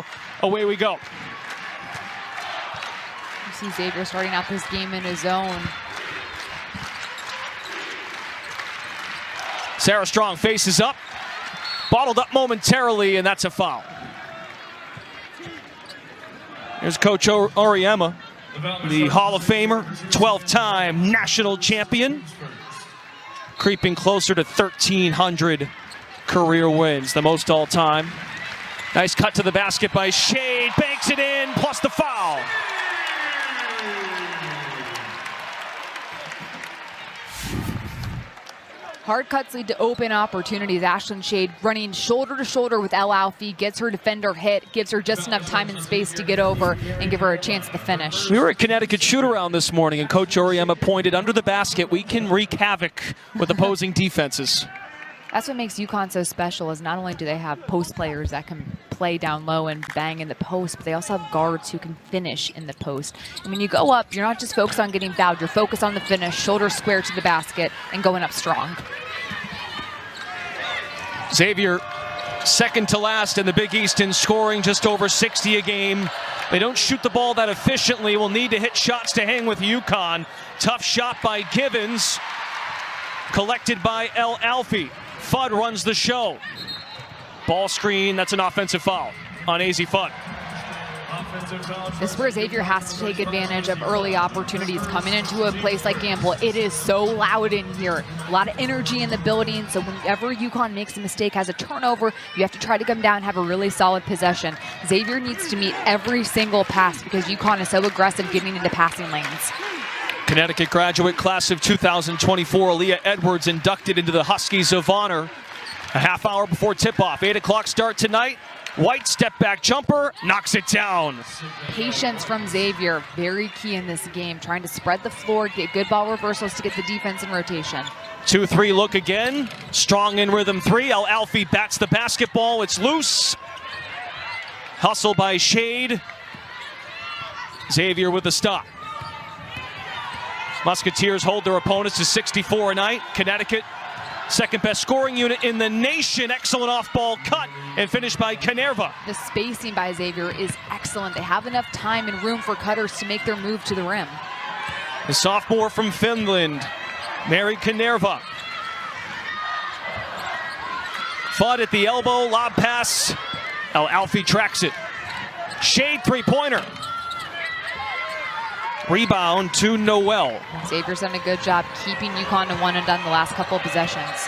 ball. Away we go. You see Xavier starting out this game in his zone. Sarah Strong faces up. Bottled up momentarily, and that's a foul. Here's Coach Oriema, the Hall of Famer, 12-time national champion, creeping closer to 1,300 career wins, the most all-time. Nice cut to the basket by Shade, banks it in, plus the foul. Hard cuts lead to open opportunities. Ashlyn Shade running shoulder to shoulder with El Alfie, gets her defender hit, gives her just enough time and space to get over and give her a chance to finish. We were at Connecticut shoot-around this morning, and Coach Oriema pointed, under the basket, we can wreak havoc with opposing defenses. That's what makes Uconn so special, is not only do they have post players that can play down low and bang in the post, but they also have guards who can finish in the post. And when you go up, you're not just focused on getting fouled, you're focused on the finish, shoulder square to the basket, and going up strong. Xavier, second to last in the Big East in scoring, just over 60 a game. They don't shoot the ball that efficiently, will need to hit shots to hang with Uconn. Tough shot by Givens, collected by El Alfie. Fudd runs the show. Ball screen, that's an offensive foul on AZ Fudd. This is where Xavier has to take advantage of early opportunities coming into a place like Gamble. It is so loud in here. A lot of energy in the building, so whenever Uconn makes a mistake, has a turnover, you have to try to come down and have a really solid possession. Xavier needs to meet every single pass because Uconn is so aggressive getting into passing lanes. Connecticut graduate class of 2024, Aaliyah Edwards, inducted into the Huskies of Honor. A half hour before tip-off, 8 o'clock start tonight. White step-back jumper, knocks it down. Patience from Xavier, very key in this game. Trying to spread the floor, get good ball reversals to get the defense in rotation. 2-3 look again. Strong in rhythm three. El Alfie bats the basketball. It's loose. Hustle by Shade. Xavier with the stop. Musketeers hold their opponents to 64 a night. Connecticut, second best scoring unit in the nation. Excellent off-ball cut and finished by Kanerva. The spacing by Xavier is excellent. They have enough time and room for cutters to make their move to the rim. The sophomore from Finland, Mary Kanerva. Fudd at the elbow, lob pass. El Alfie tracks it. Shade three-pointer. Rebound to Noel. Xavier's done a good job keeping Uconn to one and done the last couple of possessions.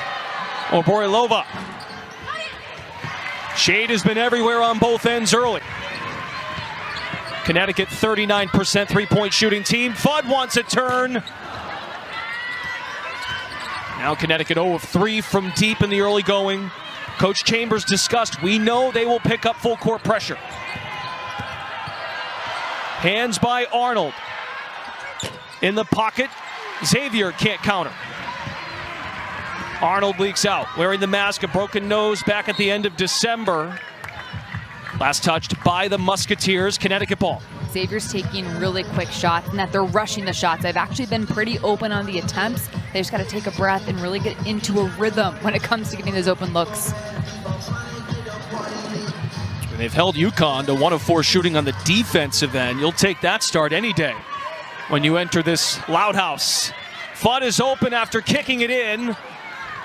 Oborilova. Shade has been everywhere on both ends early. Connecticut 39% three-point shooting team. Fudd wants a turn. Now Connecticut 0 of 3 from deep in the early going. Coach Chambers discussed, we know they will pick up full court pressure. Hands by Arnold. In the pocket, Xavier can't counter. Arnold leaks out, wearing the mask, a broken nose back at the end of December. Last touched by the Musketeers, Connecticut ball. Xavier's taking really quick shots and that they're rushing the shots. They've actually been pretty open on the attempts. They just got to take a breath and really get into a rhythm when it comes to getting those open looks. They've held Uconn to 1 of 4 shooting on the defensive end. You'll take that start any day when you enter this Loud House. Fudd is open after kicking it in.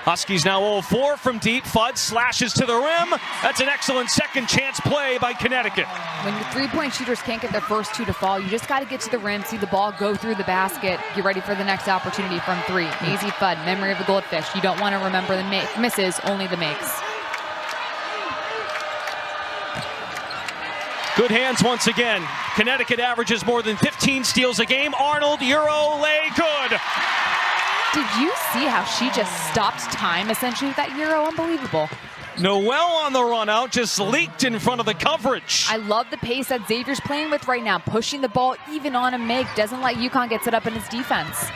Huskies now 0-4 from deep. Fudd slashes to the rim. That's an excellent second chance play by Connecticut. When your three-point shooters can't get their first two to fall, you just got to get to the rim, see the ball go through the basket, get ready for the next opportunity from three. AZ Fudd, memory of a goldfish. You don't want to remember the misses, only the makes. Good hands once again. Connecticut averages more than 15 steals a game. Arnold, Euro, lay, good. Did you see how she just stopped time essentially with that Euro? Unbelievable. Noel on the run out, just leaked in front of the coverage. I love the pace that Xavier's playing with right now, pushing the ball even on a make, doesn't let Uconn get set up in his defense.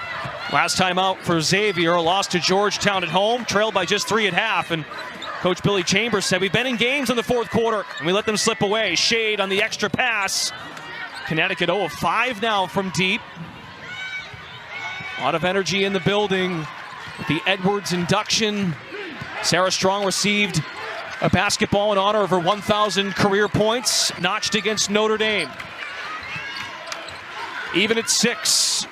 Last time out for Xavier, lost to Georgetown at home, trailed by just 3 at half, and Coach Billy Chambers said, we've been in games in the fourth quarter, and we let them slip away. Shade on the extra pass. Connecticut 0 of 5 now from deep. A lot of energy in the building with the Edwards induction. Sarah Strong received A basketball in honor of her 1,000 career points, notched against Notre Dame. Even at 6.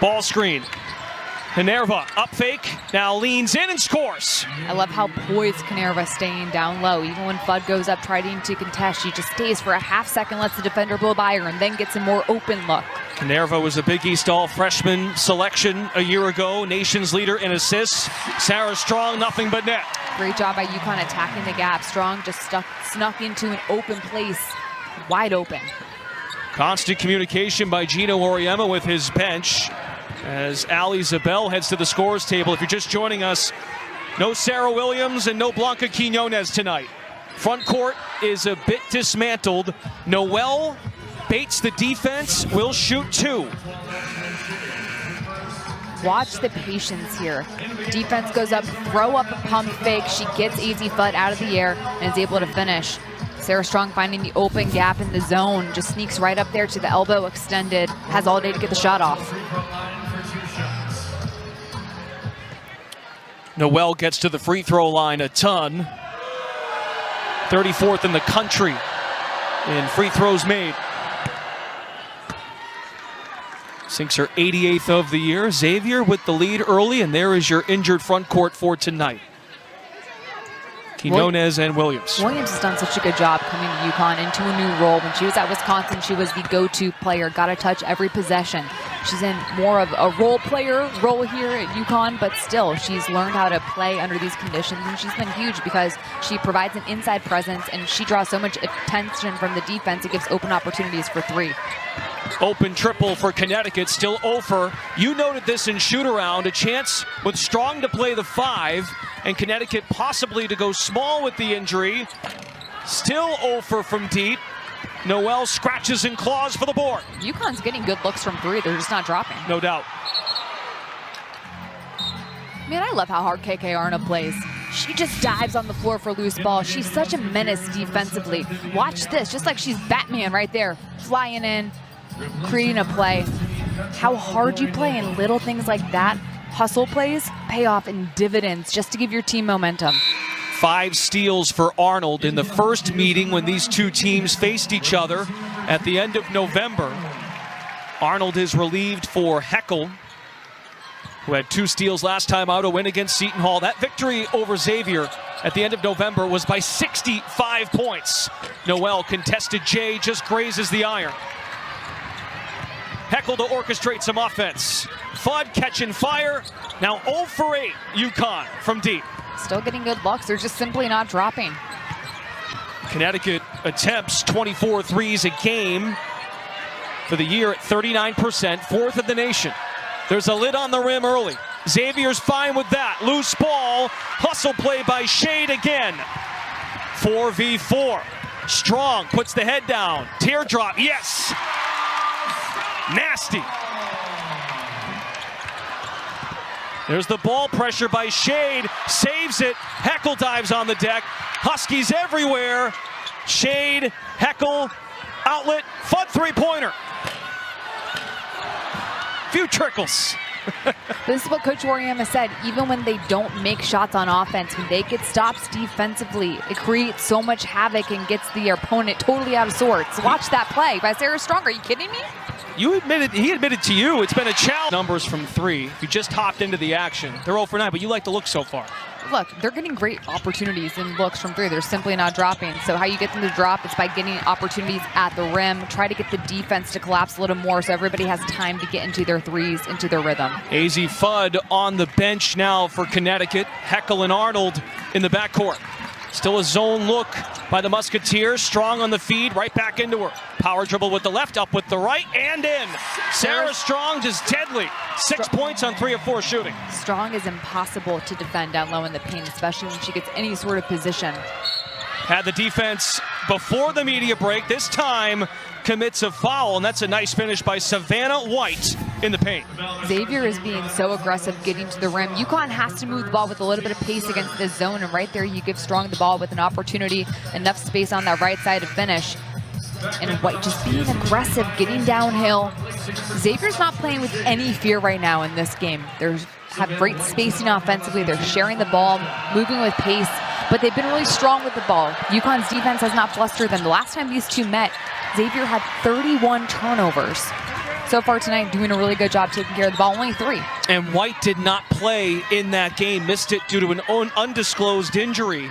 Ball screen. Minerva up fake, now leans in and scores. I love how poised Minerva staying down low. Even when Fudd goes up trying to contest, she just stays for a half second, lets the defender blow by her, and then gets a more open look. Minerva was a Big East All-Freshman selection a year ago, nation's leader in assists. Sarah Strong, nothing but net. Great job by Uconn attacking the gap. Strong just snuck into an open place, wide open. Constant communication by Gino Auriemma with his bench as Ali Zabel heads to the scores table. If you're just joining us, no Sarah Williams and no Blanca Quinones tonight. Front court is a bit dismantled. Noelle baits the defense, will shoot 2. Watch the patience here. Defense goes up, throw up a pump fake. She gets Easy Fudd out of the air and is able to finish. Sarah Strong finding the open gap in the zone, just sneaks right up there to the elbow extended, has all day to get the shot off. Noelle gets to the free throw line a ton. 34th in the country in free throws made. Sinks her 88th of the year. Xavier with the lead early, and there is your injured front court for tonight. Quinones and Williams. Williams has done such a good job coming to Uconn into a new role. When she was at Wisconsin, she was the go-to player, got to touch every possession. She's in more of a role player role here at Uconn, but still, she's learned how to play under these conditions, and she's been huge because she provides an inside presence, and she draws so much attention from the defense, it gives open opportunities for 3. Open triple for Connecticut, still over. You noted this in shoot-around, a chance with Strong to play the 5, and Connecticut possibly to go small with the injury. Still over from deep. Noelle scratches and claws for the board. Uconn's getting good looks from 3, they're just not dropping. No doubt. Man, I love how hard KK Arna plays. She just dives on the floor for loose ball. She's such a menace defensively. Watch this, just like she's Batman right there, flying in, creating a play. How hard you play in little things like that, hustle plays, pay off in dividends just to give your team momentum. 5 steals for Arnold in the first meeting when these two teams faced each other at the end of November. Arnold is relieved for Heckel, who had 2 steals last time out, a win against Seton Hall. That victory over Xavier at the end of November was by 65 points. Noelle contested Jay, just grazes the iron. Heckel to orchestrate some offense. Fudd catching fire. Now 0 for 8, Uconn from deep. Still getting good looks, they're just simply not dropping. Connecticut attempts 24 threes a game for the year at 39%, 4th in the nation. There's a lid on the rim early. Xavier's fine with that. Loose ball, hustle play by Shade again. 4v4. Strong puts the head down. Teardrop, yes. Nasty. There's the ball pressure by Shade, saves it. Heckel dives on the deck. Huskies everywhere. Shade, Heckel, outlet, Fudd 3-pointer. Few trickles. This is what Coach Auriemma said. Even when they don't make shots on offense, when they get stops defensively, it creates so much havoc and gets the opponent totally out of sorts. Watch that play by Sarah Strong. Are you kidding me? You admitted, he admitted to you, it's been a challenge. Numbers from 3. If you just hopped into the action, they're 0 for 9, but you like the look so far. Look, they're getting great opportunities and looks from 3. They're simply not dropping. So how you get them to drop is by getting opportunities at the rim. Try to get the defense to collapse a little more so everybody has time to get into their threes, into their rhythm. AZ Fudd on the bench now for Connecticut. Heckel and Arnold in the backcourt. Still a zone look by the Musketeers. Strong on the feed, right back into her. Power dribble with the left, up with the right, and in. Sarah Strong just deadly. 6 points on 3 of 4 shooting. Strong is impossible to defend down low in the paint, especially when she gets any sort of position. Had the defense before the media break. This time commits a foul, and that's a nice finish by Savannah White in the paint. Xavier is being so aggressive getting to the rim. Uconn has to move the ball with a little bit of pace against this zone, and right there you give Strong the ball with an opportunity, enough space on that right side to finish. And White just being aggressive, getting downhill. Xavier's not playing with any fear right now in this game. They have great spacing offensively. They're sharing the ball, moving with pace, but they've been really strong with the ball. Uconn's defense has not flustered them. The last time these two met, Xavier had 31 turnovers. So far tonight, doing a really good job taking care of the ball, only 3. And White did not play in that game, missed it due to an undisclosed injury.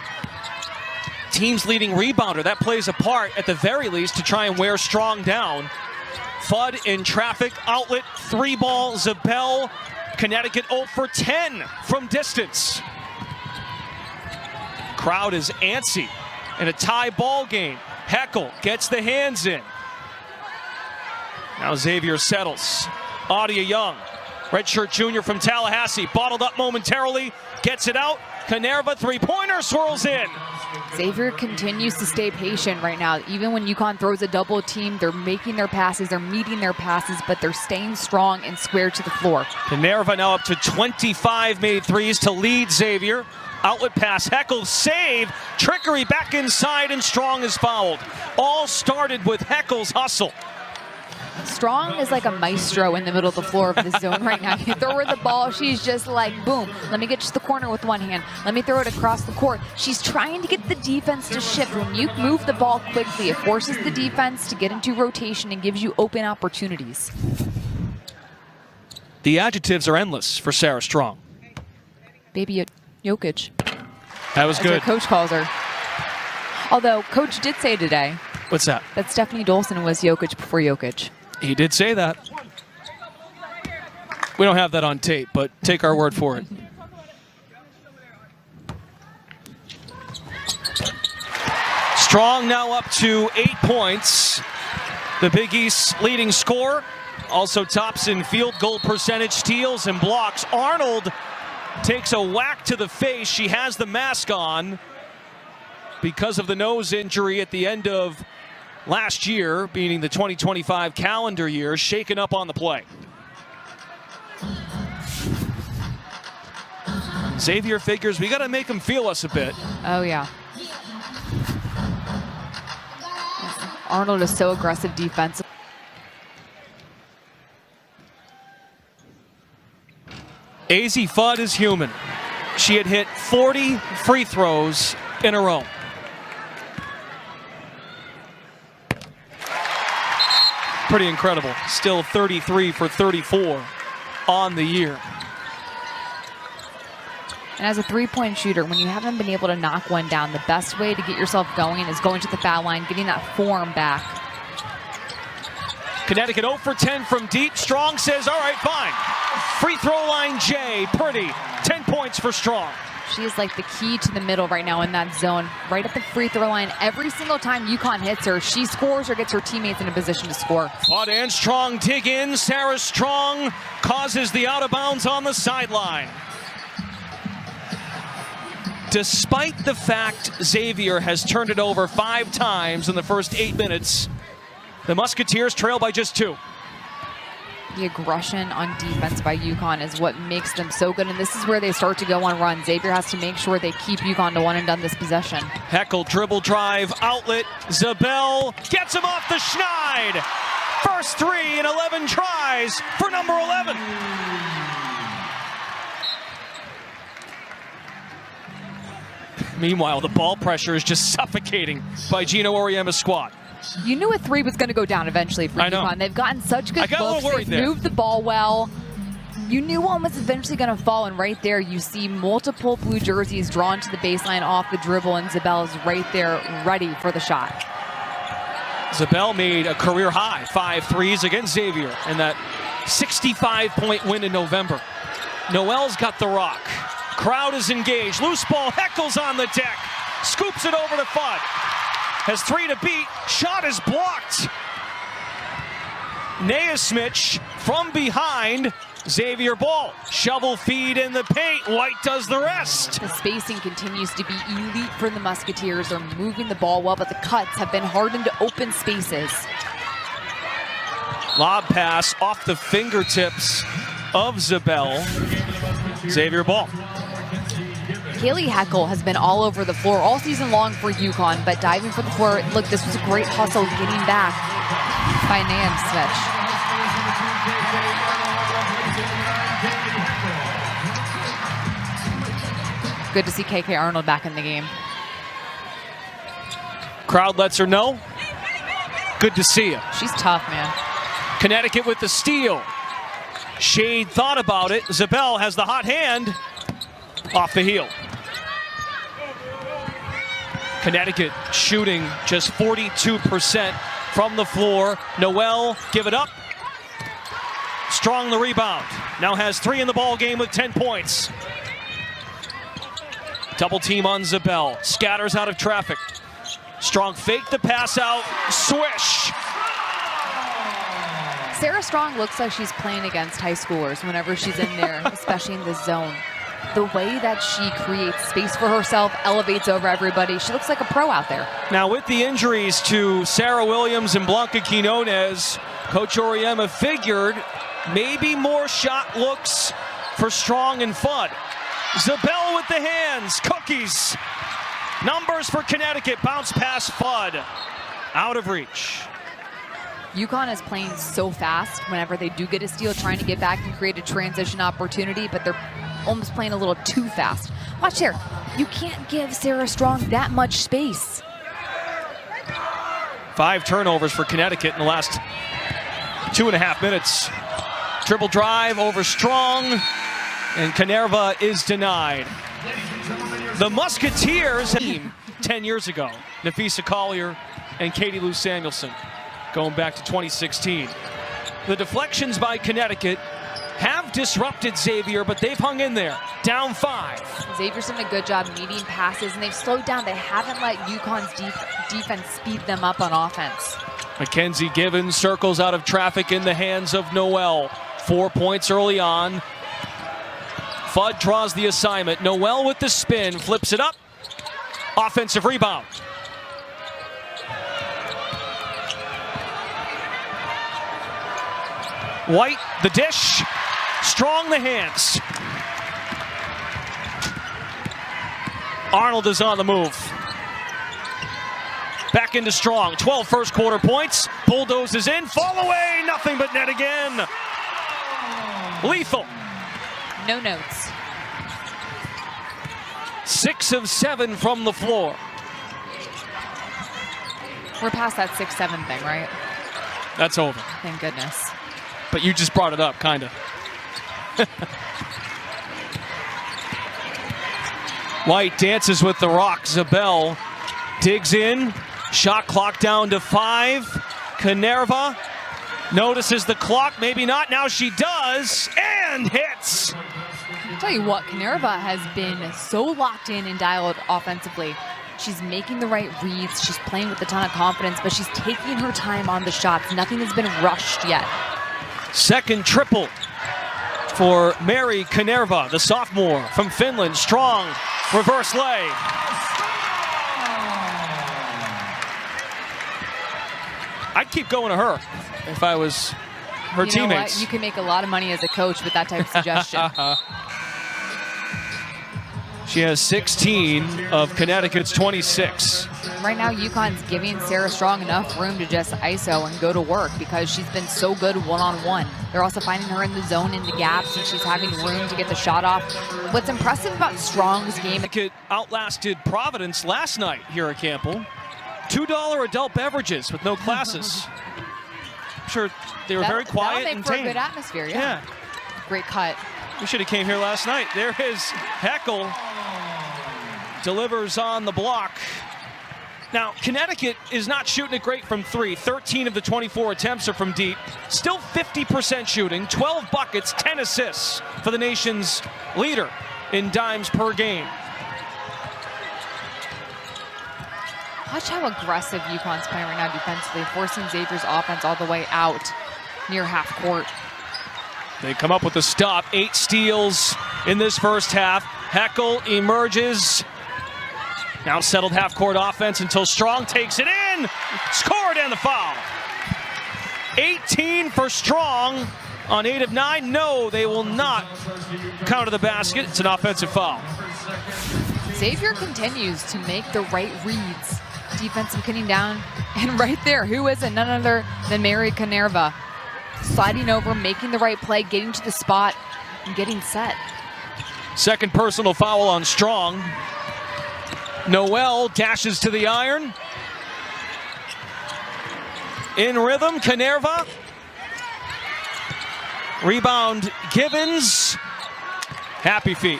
Team's leading rebounder, that plays a part at the very least to try and wear Strong down. Fudd in traffic, outlet, 3-ball, Zabel. Connecticut 0 for 10 from distance. Crowd is antsy in a tie ball game. Heckel gets the hands in. Now Xavier settles. Audia Young, redshirt junior from Tallahassee, bottled up momentarily, gets it out. Canerva three-pointer swirls in. Xavier continues to stay patient right now. Even when Uconn throws a double team, they're making their passes, they're meeting their passes, but they're staying strong and square to the floor. Canerva now up to 25 made threes to lead Xavier. Outlet pass, Heckel save, trickery back inside, and Strong is fouled. All started with Heckel's hustle. Strong is like a maestro in the middle of the floor of the zone right now. You throw her the ball, she's just like, boom, let me get to the corner with one hand. Let me throw it across the court. She's trying to get the defense to shift. When you move the ball quickly, it forces the defense to get into rotation and gives you open opportunities. The adjectives are endless for Sarah Strong. Baby Jokic. That was good. As her coach calls her. Although, coach did say today. What's that? That Stephanie Dolson was Jokic before Jokic. He did say that. We don't have that on tape, but take our word for it. Strong now up to 8 points. The Big East's leading scorer. Also tops in field goal percentage, steals and blocks. Arnold takes a whack to the face. She has the mask on because of the nose injury at the end of last year, meaning the 2025 calendar year, shaken up on the play. Xavier figures we got to make them feel us a bit. Oh, yeah. Arnold is so aggressive defensively. Azzi Fudd is human. She had hit 40 free throws in a row. Pretty incredible. Still 33 for 34 on the year. And as a three-point shooter, when you haven't been able to knock one down, the best way to get yourself going is going to the foul line, getting that form back. Connecticut 0 for 10 from deep. Strong says, all right, fine. Free throw line J, pretty. 10 points for Strong. She is like the key to the middle right now in that zone, right at the free throw line. Every single time Uconn hits her, she scores or gets her teammates in a position to score. Fudd and Strong dig in. Sarah Strong causes the out of bounds on the sideline. Despite the fact Xavier has turned it over 5 times in the first 8 minutes, the Musketeers trail by just 2. The aggression on defense by Uconn is what makes them so good, and this is where they start to go on runs. Xavier has to make sure they keep Uconn to one and done this possession. Heckel dribble drive, outlet, Zabel gets him off the schneid. First 3 in 11 tries for number 11. Meanwhile, the ball pressure is just suffocating by Gino Auriemma's squad. You knew a 3 was going to go down eventually for Uconn. They've gotten such good looks. They've moved the ball well. You knew one was eventually going to fall, and right there you see multiple blue jerseys drawn to the baseline off the dribble, and Zabel's right there ready for the shot. Zabel made a career high 5 threes against Xavier in that 65-point win in November. Noel's got the rock. Crowd is engaged. Loose ball. Heckel's on the deck. Scoops it over to Fudd. Has 3 to beat. Shot is blocked. Naismith from behind. Xavier ball. Shovel feed in the paint. White does the rest. The spacing continues to be elite for the Musketeers. They're moving the ball well, but the cuts have been hardened to open spaces. Lob pass off the fingertips of Zabel. Xavier ball. Kaylee Heckel has been all over the floor all season long for Uconn, but diving for the floor. Look, this was a great hustle getting back by Nansvich. Good to see KK Arnold back in the game. Crowd lets her know. Good to see you. She's tough, man. Connecticut with the steal. Shade thought about it. Zabel has the hot hand. Off the heel. Connecticut shooting just 42% from the floor. Noel, give it up. Strong the rebound. Now has 3 in the ball game with 10 points. Double team on Zabel. Scatters out of traffic. Strong fake the pass out. Swish. Sarah Strong looks like she's playing against high schoolers whenever she's in there, especially in the zone. The way that she creates space for herself, elevates over everybody. She looks like a pro out there. Now with the injuries to Sarah Williams and Blanca Quinones, Coach Auriemma figured maybe more shot looks for Strong and Fudd. Zabel with the hands, cookies. Numbers for Connecticut, bounce pass Fudd. Out of reach. Uconn is playing so fast whenever they do get a steal, trying to get back and create a transition opportunity, but they're almost playing a little too fast. Watch here. You can't give Sarah Strong that much space. 5 turnovers for Connecticut in the last 2.5 minutes. Dribble drive over Strong, and Canerva is denied. The Musketeers team 10 years ago. Nafisa Collier and Katie Lou Samuelson, going back to 2016. The deflections by Connecticut have disrupted Xavier, but they've hung in there. Down 5. Xavier's done a good job meeting passes, and they've slowed down. They haven't let Uconn's defense speed them up on offense. Mackenzie Givens circles out of traffic in the hands of Noel. 4 points early on. Fudd draws the assignment. Noel with the spin, flips it up. Offensive rebound. White, the dish. Strong the hands. Arnold is on the move. Back into Strong. 12 first quarter points. Bulldozes in. Fall away. Nothing but net again. Lethal. No notes. 6 of 7 from the floor. We're past that 6-7 thing, right? That's over. Thank goodness. But you just brought it up, kind of. White dances with the rock. Zabel digs in. Shot clock down to 5. Canerva notices the clock. Maybe not. Now she does. And hits. I'll tell you what, Canerva has been so locked in and dialed offensively. She's making the right reads. She's playing with a ton of confidence, but she's taking her time on the shots. Nothing has been rushed yet. Second triple for Mary Canerva, the sophomore from Finland. Strong reverse lay. I'd keep going to her if I was her teammates. Know what? You can make a lot of money as a coach with that type of suggestion. She has 16 of Connecticut's 26. Right now, Uconn's giving Sarah Strong enough room to just ISO and go to work because she's been so good one-on-one. They're also finding her in the zone, in the gaps, and she's having room to get the shot off. What's impressive about Strong's game... Connecticut outlasted Providence last night here at Campbell. $2 adult beverages with no classes. I'm sure they were very quiet and tame. That'll make for a good atmosphere, yeah. Great cut. We should have came here last night. There is Heckel. Delivers on the block. Now, Connecticut is not shooting it great from 3. 13 of the 24 attempts are from deep. Still 50% shooting, 12 buckets, 10 assists for the nation's leader in dimes per game. Watch how aggressive Uconn's playing right now defensively, forcing Xavier's offense all the way out near half court. They come up with a stop. 8 steals in this first half. Heckel emerges. Now settled half-court offense until Strong takes it in. Scored and the foul. 18 for Strong on 8 of 9. No, they will not counter the basket. It's an offensive foul. Xavier continues to make the right reads. Defensive getting down, and right there, who is it? None other than Mary Canerva. Sliding over, making the right play, getting to the spot, and getting set. Second personal foul on Strong. Noel dashes to the iron. In rhythm, Canerva. Rebound, Givens. Happy feet.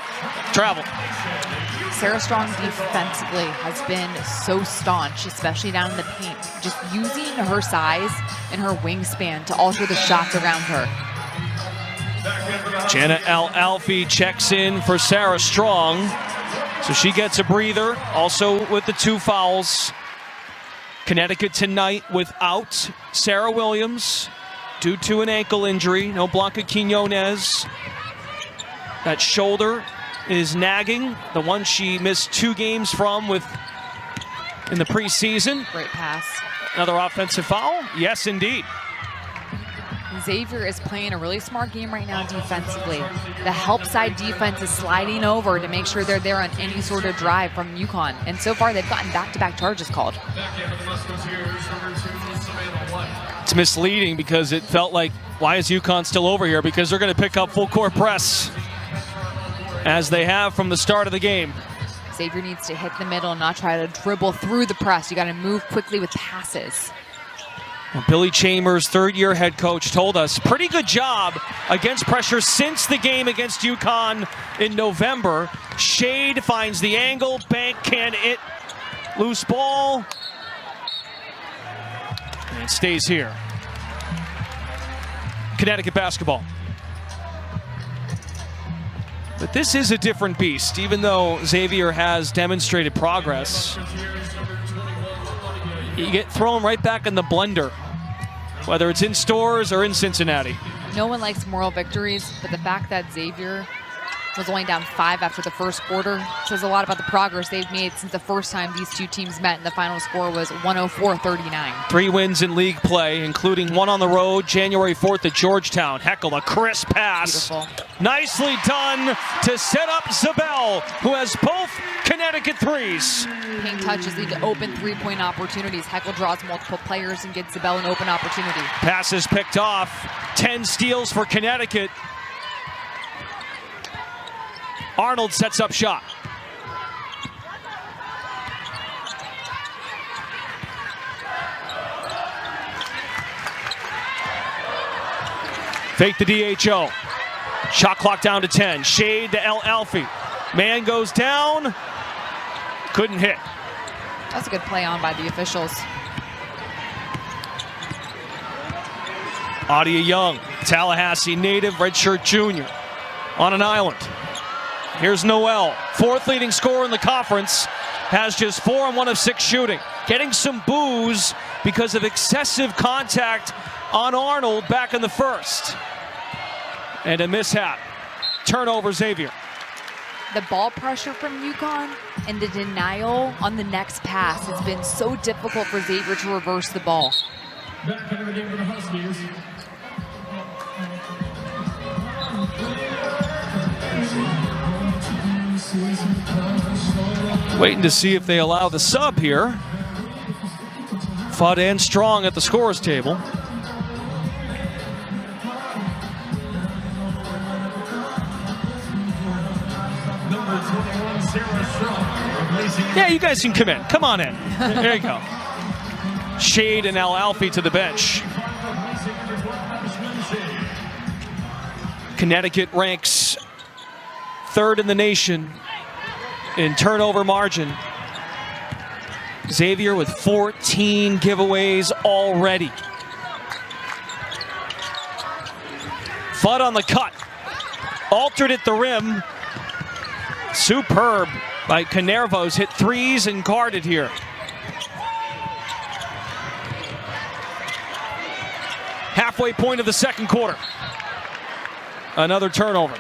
Travel. Sarah Strong defensively has been so staunch, especially down in the paint. Just using her size and her wingspan to alter the shots around her. Jenna Alfie checks in for Sarah Strong. So she gets a breather, also with the 2 fouls. Connecticut tonight without Sarah Williams due to an ankle injury. No Blanca Quinones. That shoulder is nagging, the one she missed 2 games from in the preseason. Great pass. Another offensive foul? Yes, indeed. Xavier is playing a really smart game right now defensively. The help side defense is sliding over to make sure they're there on any sort of drive from Uconn. And so far, they've gotten back-to-back charges called. It's misleading because it felt like, why is Uconn still over here? Because they're going to pick up full court press, as they have from the start of the game. Xavier needs to hit the middle and not try to dribble through the press. You got to move quickly with passes. Well, Billy Chambers, third-year head coach, told us pretty good job against pressure since the game against Uconn in November. Shade finds the angle, Bank can't hit, loose ball, and it stays here. Connecticut basketball. But this is a different beast, even though Xavier has demonstrated progress. You get thrown right back in the blender, whether it's in stores or in Cincinnati. No one likes moral victories, but the fact that Xavier was only down 5 after the first quarter says a lot about the progress they've made since the first time these 2 teams met, and the final score was 104-39. 3 wins in league play, including 1 on the road, January 4th at Georgetown. Heckle, a crisp pass. Beautiful. Nicely done to set up Zabel, who has both Connecticut threes. Paint touches lead to open 3-point opportunities. Heckle draws multiple players and gets Zabel an open opportunity. Passes picked off. 10 steals for Connecticut. Arnold sets up shot. Fake the DHO. Shot clock down to 10. Shade to Alfie. Man goes down. Couldn't hit. That's a good play on by the officials. Adia Young, Tallahassee native, redshirt junior, on an island. Here's Noel, 4th leading scorer in the conference, has just 4 on 1 of 6 shooting. Getting some boos because of excessive contact on Arnold back in the first. And a mishap. Turnover, Xavier. The ball pressure from Uconn and the denial on the next pass has been so difficult for Xavier to reverse the ball. Back into the game for the Huskies. Waiting to see if they allow the sub here. Fudd and Strong at the scorer's table. Yeah, you guys can come in. Come on in. There you go. Shade and Alfie to the bench. Connecticut ranks 3rd in the nation in turnover margin. Xavier with 14 giveaways already. Fudd on the cut. Altered at the rim. Superb by Canerva, who's hit 3s and guarded here. Halfway point of the second quarter. Another turnover.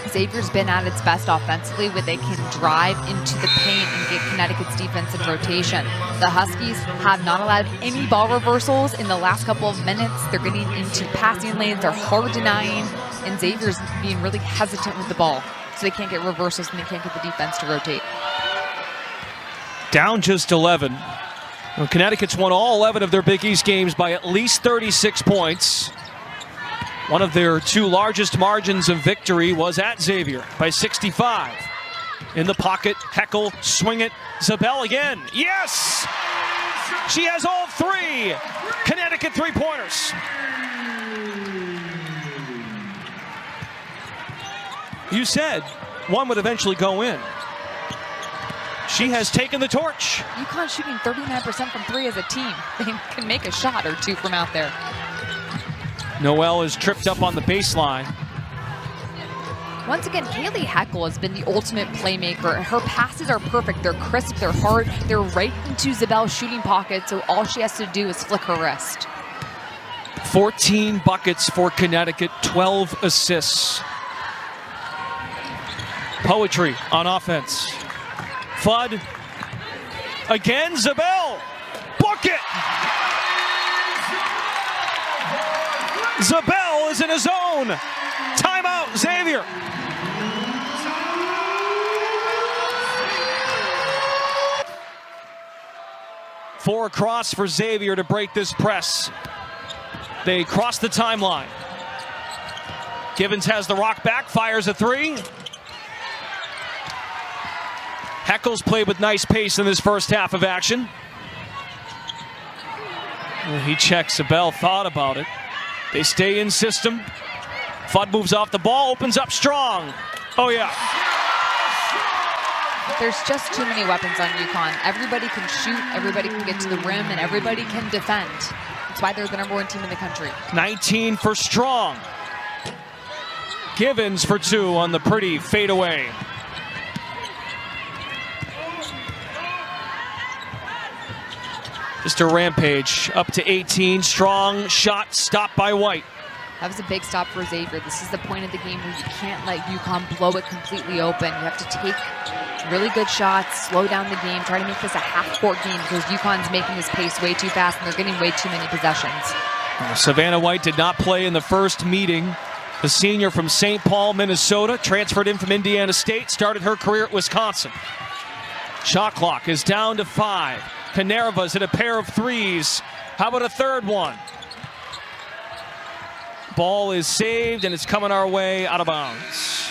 Xavier's been at its best offensively when they can drive into the paint and get Connecticut's defense in rotation. The Huskies have not allowed any ball reversals in the last couple of minutes. They're getting into passing lanes, they're hard denying, and Xavier's being really hesitant with the ball. so they can't get reversals and they can't get the defense to rotate. Down just 11. Well, Connecticut's won all 11 of their Big East games by at least 36 points. One of their two largest margins of victory was at Xavier by 65. In the pocket, Heckel, swing it, Zabel again. Yes! She has all three Connecticut three-pointers. You said one would eventually go in. She has taken the torch. Uconn shooting 39% from three as a team. They can make a shot or two from out there. Noel is tripped up on the baseline. Once again, Kaylee Heckel has been the ultimate playmaker. Her passes are perfect. They're crisp, they're hard, they're right into Zabel's shooting pocket, so all she has to do is flick her wrist. 14 buckets for Connecticut, 12 assists. Poetry on offense. Flood. Again, Zabel. Book it! Zabel is in his zone. Timeout, Xavier. Four across for Xavier to break this press. They cross the timeline. Givens has the rock back, fires a three. Heckel's played with nice pace in this first half of action. He checks. Zabel thought about it. They stay in system. Fudd moves off the ball, opens up strong. Oh yeah. There's just too many weapons on Uconn. Everybody can shoot, everybody can get to the rim, and everybody can defend. That's why they're the #1 team in the country. 19 for Strong. Givens for two on the pretty fadeaway. Just a rampage, up to 18. Strong shot stopped by White. That was a big stop for Xavier. This is the point of the game where you can't let Uconn blow it completely open. You have to take really good shots, slow down the game, try to make this a half-court game because Uconn's making this pace way too fast and they're getting way too many possessions. Savannah White did not play in the first meeting. The senior from St. Paul, Minnesota, transferred in from Indiana State, started her career at Wisconsin. Shot clock is down to 5. Canerva's hit a pair of threes. How about a third one? Ball is saved and it's coming our way out of bounds.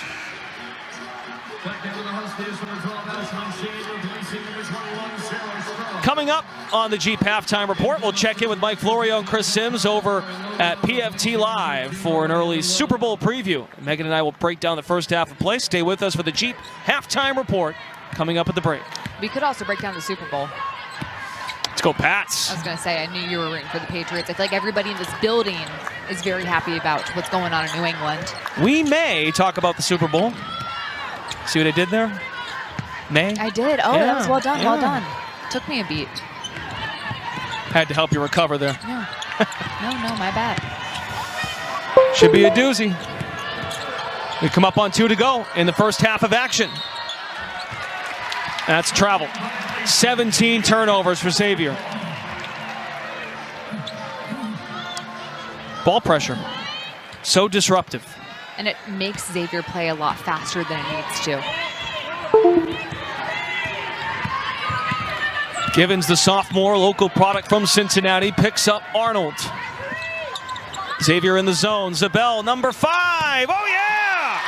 Coming up on the Jeep Halftime Report, we'll check in with Mike Florio and Chris Sims over at PFT Live for an early Super Bowl preview. Megan and I will break down the first half of play. Stay with us for the Jeep Halftime Report coming up at the break. We could also break down the Super Bowl. Let's go Pats. I was going to say, I knew you were rooting for the Patriots. I feel like everybody in this building is very happy about what's going on in New England. We may talk about the Super Bowl. See what I did there? May? I did. Oh, yeah. That was well done, well done. Took me a beat. Had to help you recover there. No, no, my bad. Should be a doozy. We come up on 2 to go in the first half of action. That's travel. 17 turnovers for Xavier. Ball pressure. So disruptive. And it makes Xavier play a lot faster than it needs to. Givens, the sophomore, local product from Cincinnati, picks up Arnold. Xavier in the zone. Zabel, number 5. Oh, yeah!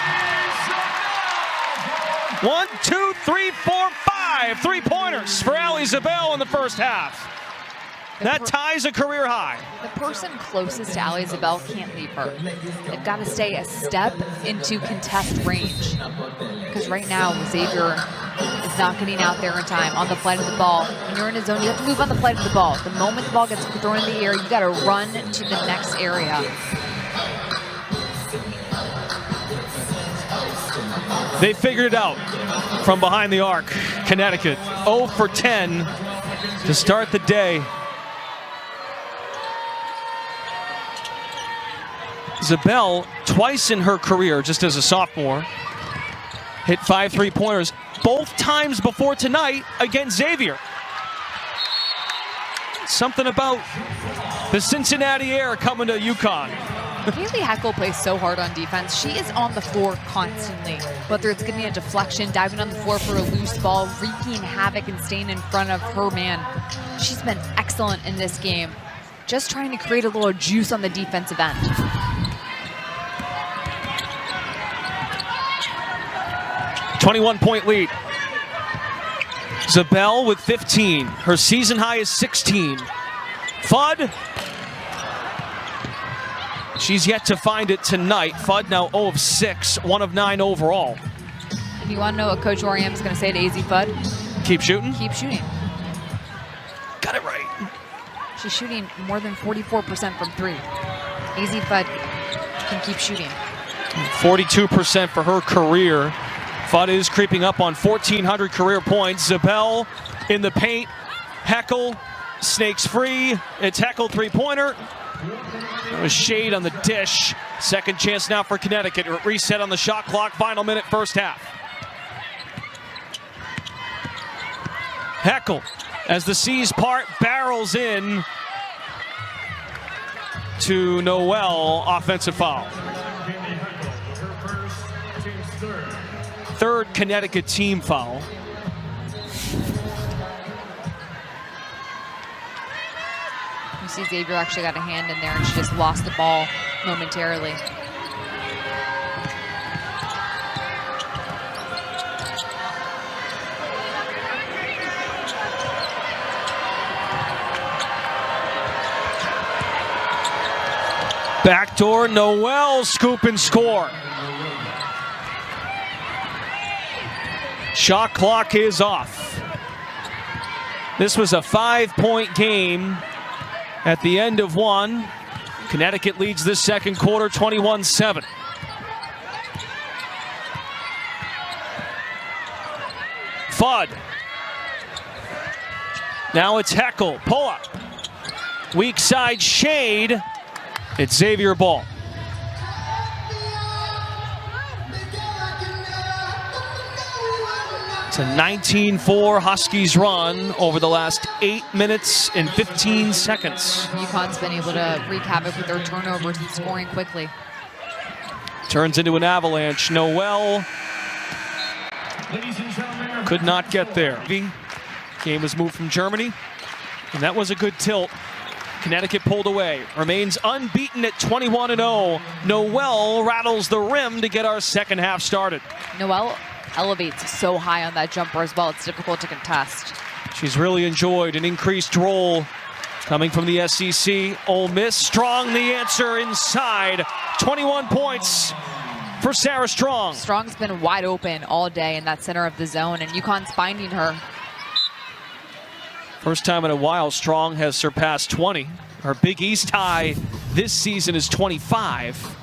1, 2, 3, 4, 5. 3-pointers for Ali Zabel in the first half. That ties a career high. The person closest to Ali Zabel can't leave her. They've got to stay a step into contest range. Because right now, Xavier is not getting out there in time on the flight of the ball. When you're in a zone, you have to move on the flight of the ball. The moment the ball gets thrown in the air, you got to run to the next area. They figured it out from behind the arc. Connecticut 0 for 10 to start the day. Zabel, twice in her career, just as a sophomore, hit 5 3-pointers, both times before tonight against Xavier. Something about the Cincinnati air coming to Uconn. Kaylee Heckel plays so hard on defense. She is on the floor constantly, whether it's getting a deflection, diving on the floor for a loose ball, wreaking havoc and staying in front of her man. She's been excellent in this game, just trying to create a little juice on the defensive end. .21 lead. Zabel with 15. Her season high is 16. Fudd. She's yet to find it tonight. Fudd now 0 of 6, 1 of 9 overall. If you want to know what Coach Oriam is going to say to AZ Fudd, keep shooting. Keep shooting. Got it right. She's shooting more than 44% from 3. AZ Fudd can keep shooting. 42% for her career. Fudd is creeping up on 1,400 career points. Zabel in the paint. Heckel snakes free. It's Heckel three-pointer. There was shade on the dish. Second chance now for Connecticut. Reset on the shot clock. Final minute, first half. Heckel, as the seas part, barrels in to Noel. Offensive foul. Third Connecticut team foul. You see Xavier actually got a hand in there and she just lost the ball momentarily. Backdoor, Noel, scoop and score. Shot clock is off. This was a 5-point game at the end of one. Connecticut leads this second quarter 21-7. Fudd. Now it's Heckel. Pull up. Weak side shade. It's Xavier ball. It's a 19-4 Huskies run over the last 8 minutes and 15 seconds. Uconn's been able to wreak havoc with their turnovers and scoring quickly. Turns into an avalanche. Noel could not get there. Game was moved from Germany, and that was a good tilt. Connecticut pulled away, remains unbeaten at 21-0. Noel rattles the rim to get our second half started. Noel elevates so high on that jumper as well, it's difficult to contest. She's really enjoyed an increased role coming from the SEC. Ole Miss, Strong the answer inside. 21 points for Sarah Strong. Strong's been wide open all day in that center of the zone, and Uconn's finding her. First time in a while Strong has surpassed 20. Her Big East high this season is 25.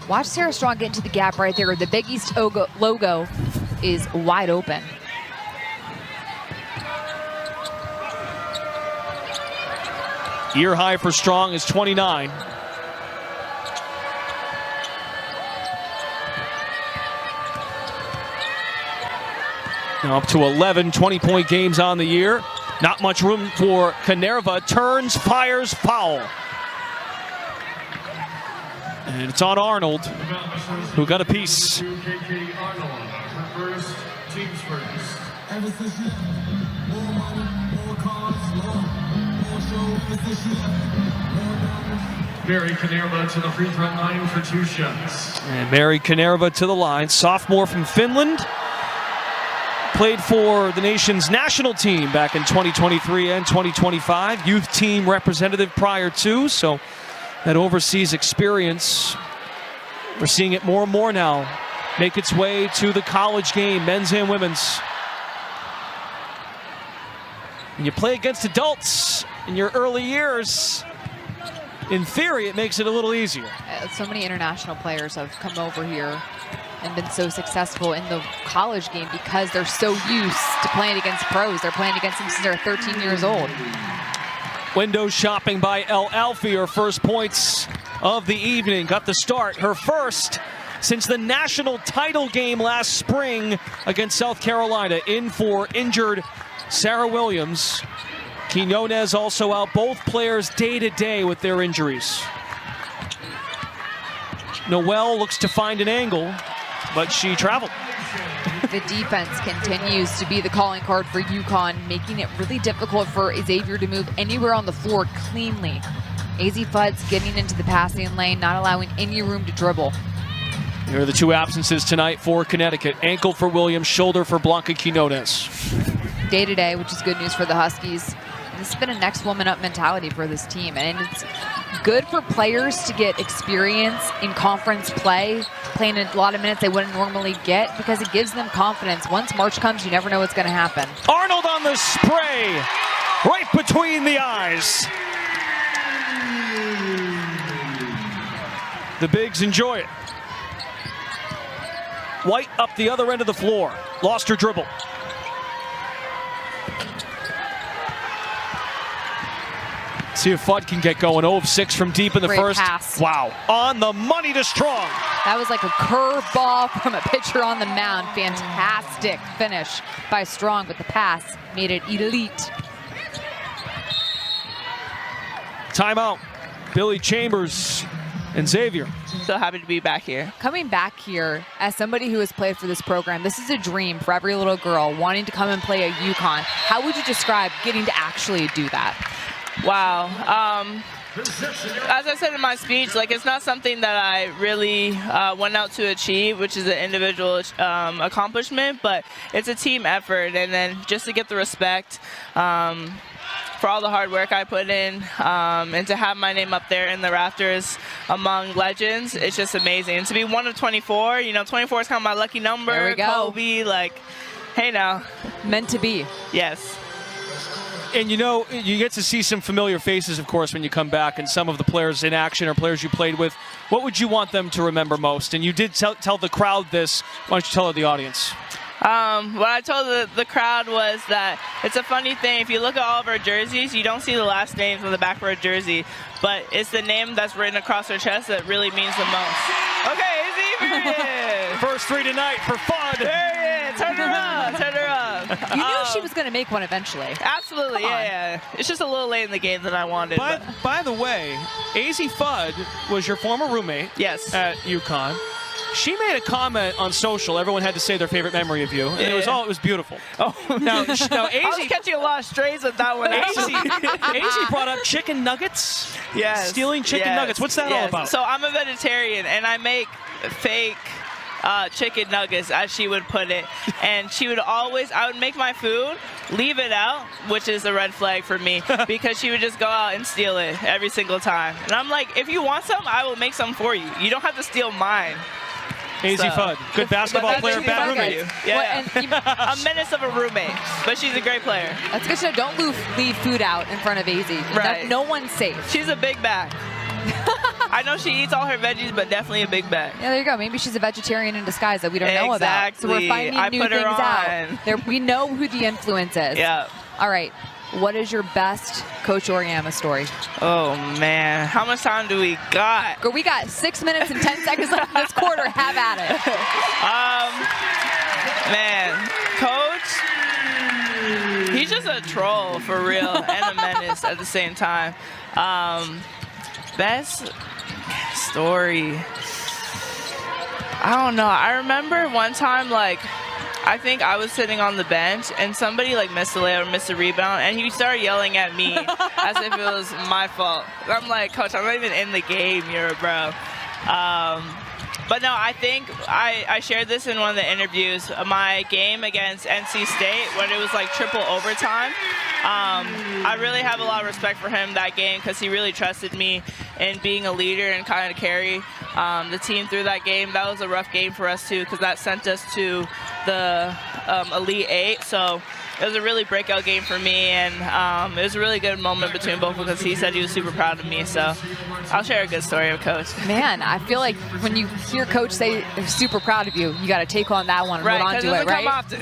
Watch Sarah Strong get into the gap right there. The Big East logo is wide open. Year high for Strong is 29. Now up to 11 20-point games on the year. Not much room for Canerva. Turns, fires, foul. And it's on Arnold, who got a piece. Mary Canerva to the free throw line for 2 shots. And Mary Canerva to the line. Sophomore from Finland. Played for the nation's national team back in 2023 and 2025. Youth team representative prior to, so that overseas experience, we're seeing it more and more now make its way to the college game, men's and women's. When you play against adults in your early years, in theory, it makes it a little easier. So many international players have come over here and been so successful in the college game because they're so used to playing against pros. They're playing against them since they're 13 years old. Window shopping by El Alfie, her first points of the evening. Got the start, her first since the national title game last spring against South Carolina. In for injured Sarah Williams. Quinones also out, both players day to day with their injuries. Noelle looks to find an angle, but she traveled. The defense continues to be the calling card for Uconn, making it really difficult for Xavier to move anywhere on the floor cleanly. AZ Fudd's getting into the passing lane, not allowing any room to dribble. Here are the two absences tonight for Connecticut. Ankle for Williams, shoulder for Blanca Quinones. Day-to-day, which is good news for the Huskies. And this has been a next woman up mentality for this team. And it's good for players to get experience in conference play, playing a lot of minutes they wouldn't normally get, because it gives them confidence. Once March comes, you never know what's going to happen. Arnold on the spray, right between the eyes. The bigs enjoy it. White up the other end of the floor. Lost her dribble. See if Fudd can get going. 0 of 6 from deep in the Great first. Pass. Wow. On the money to Strong. That was like a curveball from a pitcher on the mound. Fantastic finish by Strong, but the pass made it elite. Timeout. Billy Chambers and Xavier. So happy to be back here. Coming back here, as somebody who has played for this program, this is a dream for every little girl wanting to come and play at Uconn. How would you describe getting to actually do that? Wow. As I said in my speech, like, it's not something that I really went out to achieve, which is an individual accomplishment, but it's a team effort. And then just to get the respect for all the hard work I put in, and to have my name up there in the rafters among legends, it's just amazing. And to be one of 24, you know, 24 is kind of my lucky number. There we go. Kobe, like, hey now. Meant to be. Yes. And you know, you get to see some familiar faces, of course, when you come back, and some of the players in action or players you played with. What would you want them to remember most? And you did tell the crowd this. Why don't you tell the audience? What I told the crowd was that it's a funny thing. If you look at all of our jerseys, you don't see the last names on the back of our jersey, but it's the name that's written across our chest that really means the most. Okay, Xavier! First 3 tonight for Fudd. There it is. Turn her up. Turn her up. You knew she was going to make one eventually. Absolutely, yeah. It's just a little late in the game than I wanted. By the way, AZ Fudd was your former roommate. Yes. At Uconn. She made a comment on social. Everyone had to say their favorite memory of you. And it was beautiful. Oh. Now AZ, I was catching a lot of strays with that one. AZ brought up chicken nuggets. Yes. Stealing chicken nuggets. What's that all about? So I'm a vegetarian, and I make fake chicken nuggets, as she would put it. And she would always, I would make my food, leave it out, which is a red flag for me, because she would just go out and steal it every single time. And I'm like, if you want some, I will make some for you. You don't have to steal mine. AZ Fudd, good basketball player, bad roommate. Yeah, a menace of a roommate, but she's a great player. That's good to know. Don't leave food out in front of AZ. Right. No one's safe. She's a big bag. I know she eats all her veggies, but definitely a big bag. Yeah, there you go. Maybe she's a vegetarian in disguise that we don't know about. So we're finding new things out. We know who the influence is. Yeah. All right. What is your best Coach Oriama story? Oh, man. How much time do we got? We got 6 minutes and 10 seconds left in this quarter. Have at it. Man, Coach, he's just a troll for real and a menace at the same time. Best story. I don't know. I remember one time, like, I think I was sitting on the bench and somebody like missed a layup or missed a rebound, and he started yelling at me as if it was my fault. I'm like, Coach, I'm not even in the game, you're a bro. But no, I think I shared this in one of the interviews. My game against NC State, when it was like triple overtime, I really have a lot of respect for him that game, because he really trusted me in being a leader and kind of carry the team through that game. That was a rough game for us too, because that sent us to the Elite Eight. So it was a really breakout game for me, and it was a really good moment between both, because he said he was super proud of me. So I'll share a good story of Coach. Man, I feel like when you hear Coach say they're super proud of you, you got to take on that one and hold on to it, right? Often.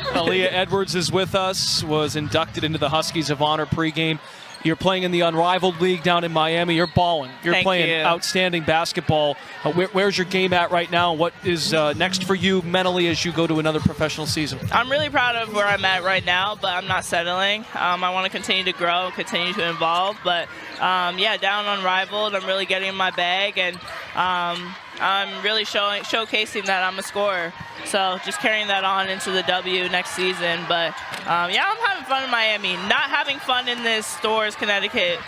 Aaliyah Edwards is with us, was inducted into the Huskies of Honor pregame. You're playing in the Unrivaled League down in Miami. You're balling. You're Thank playing you. outstanding basketball. Where's your game at right now? What is next for you mentally as you go to another professional season? I'm really proud of where I'm at right now, but I'm not settling. I want to continue to grow, continue to evolve. But yeah, down Unrivaled, I'm really getting in my bag, and I'm really showcasing that I'm a scorer. So just carrying that on into the W next season. But yeah, I'm having fun in Miami. Not having fun in this Stores, Connecticut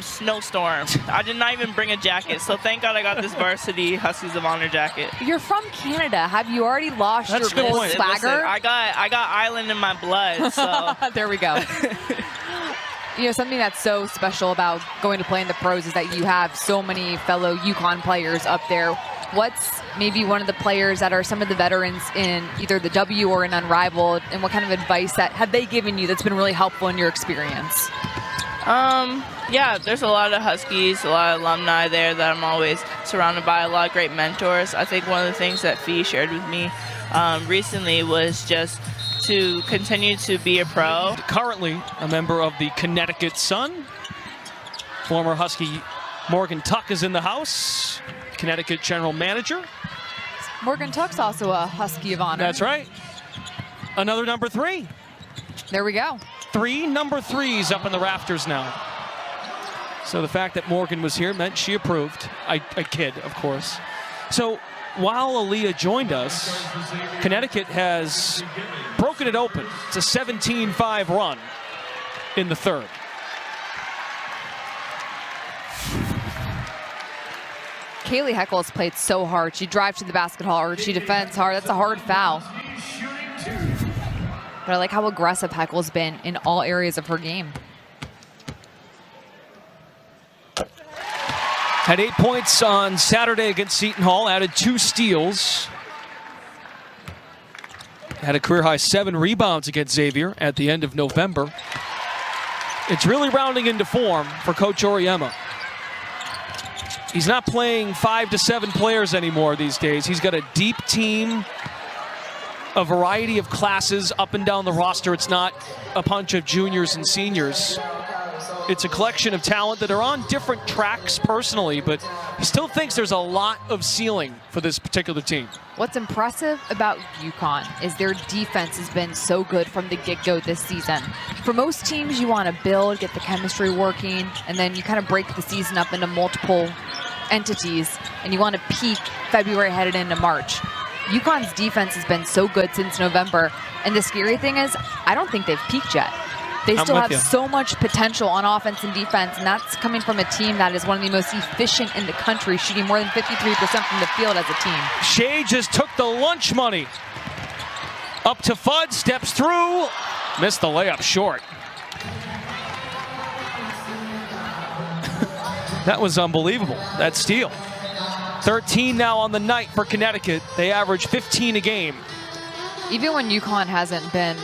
snowstorm. I did not even bring a jacket, so thank God I got this varsity Huskies of Honor jacket. You're from Canada. Have you already lost That's your a good gold point. swagger? Listen, I got island in my blood, so. There we go. You know, something that's so special about going to play in the pros is that you have so many fellow Uconn players up there. What's maybe one of the players that are some of the veterans in either the W or in Unrivaled, and what kind of advice that have they given you that's been really helpful in your experience? Yeah, there's a lot of Huskies, a lot of alumni there that I'm always surrounded by, a lot of great mentors. I think one of the things that Fee shared with me recently was just to continue to be a pro. Currently a member of the Connecticut Sun. Former Husky Morgan Tuck is in the house. Connecticut general manager. Morgan Tuck's also a Husky of Honor. That's right. Another number 3. There we go. 3 number 3s up in the rafters now. So the fact that Morgan was here meant she approved. I kid, of course. So while Aaliyah joined us, Connecticut has broken it open. It's a 17-5 run in the third. Kaylee Heckel has played so hard. She drives to the basket hard. She defends hard. That's a hard foul. But I like how aggressive Heckel's been in all areas of her game. Had 8 points on Saturday against Seton Hall, added 2 steals. Had a career-high 7 rebounds against Xavier at the end of November. It's really rounding into form for Coach Oriema. He's not playing 5 to 7 players anymore these days. He's got a deep team, a variety of classes up and down the roster. It's not a bunch of juniors and seniors. It's a collection of talent that are on different tracks personally, but he still thinks there's a lot of ceiling for this particular team. What's impressive about Uconn is their defense has been so good from the get-go this season. For most teams, you want to build, get the chemistry working, and then you kind of break the season up into multiple entities, and you want to peak February headed into March. Uconn's defense has been so good since November, and the scary thing is, I don't think they've peaked yet. They still have so much potential on offense and defense, and that's coming from a team that is one of the most efficient in the country, shooting more than 53% from the field as a team. Shea just took the lunch money. Up to Fudd, steps through, missed the layup short. That was unbelievable, that steal. 13 now on the night for Connecticut. They average 15 a game. Even when Uconn hasn't been